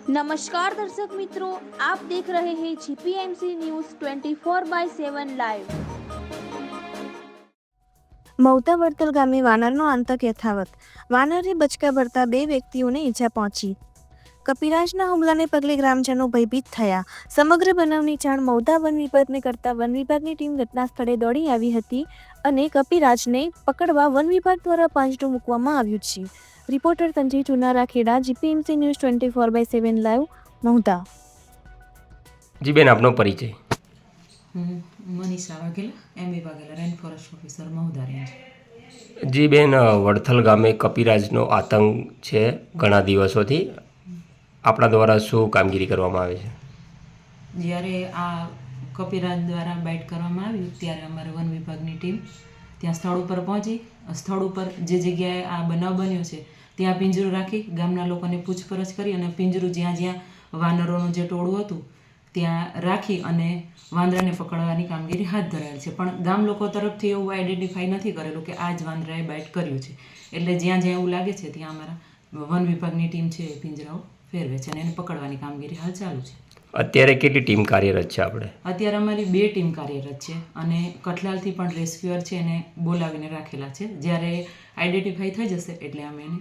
नमस्कार दर्शक मित्रों, आप देख रहे हैं जीपीएमसी न्यूज़ 24/7 લાઈવ। મૌતા વર્તલ ગામે વાનરનો આતંક યથાવત। વાનરે બચકા ભરતા 2 વ્યક્તિઓને ઈજા પહોંચી। કપિરાજના હુમલાને પગલે ગ્રામજનો ભયભીત થયા। સમગ્ર બનાવની જાણ મૌતા વન વિભાગને કરતા વન વિભાગની ટીમ ઘટના સ્થળે દોડી આવી હતી અને કપિરાજને પકડવા વન વિભાગ દ્વારા પાંજરું મૂકવામાં આવ્યું છે। Reporter Sanjay Chunara, Kheda, GPMC news 24/7 live, મૌતા। જી બેન, આપનો પરિચય? હું Manisha Vaghela, M A Vaghela, range forest officer, Mahudha range. જી બેન, વડથલ ગામે કપિરાજનો આતંક છે ઘણા દિવસોથી, આપણા દ્વારા શું કામગીરી કરવામાં આવે છે? જ્યારે આ કપિરાજ દ્વારા બાઇટ કરવામાં આવ્યું ત્યારે અમારે વન વિભાગની ટીમ ત્યાં સ્થળ ઉપર પહોંચી। સ્થળ ઉપર જે જગ્યાએ આ બનાવ બન્યો છે ત્યાં પિંજરું રાખી ગામના લોકોને પૂછપરછ કરી અને પિંજરું જ્યાં જ્યાં વાનરોનું જે ટોળું હતું ત્યાં રાખી અને વાંદરાને પકડવાની કામગીરી હાથ ધરાયેલ છે। પણ ગામ લોકો તરફથી એવું આઈડેન્ટિફાઈ નથી કરેલું કે આ જ વાંદરાએ બાઇટ કર્યું છે, એટલે જ્યાં જ્યાં એવું લાગે છે ત્યાં અમારા વન વિભાગની ટીમ છે એ પિંજરાઓ ફેરવે છે અને એને પકડવાની કામગીરી હાલ ચાલુ છે। અત્યારે કેટલી ટીમ કાર્યરત છે આપણે? અત્યારે અમારી 2 ટીમ કાર્યરત છે અને કઠલાલથી પણ રેસ્ક્યુઅર છે એને બોલાવીને રાખેલા છે। જ્યારે આઈડેન્ટિફાઈ થઈ જશે એટલે અમે એને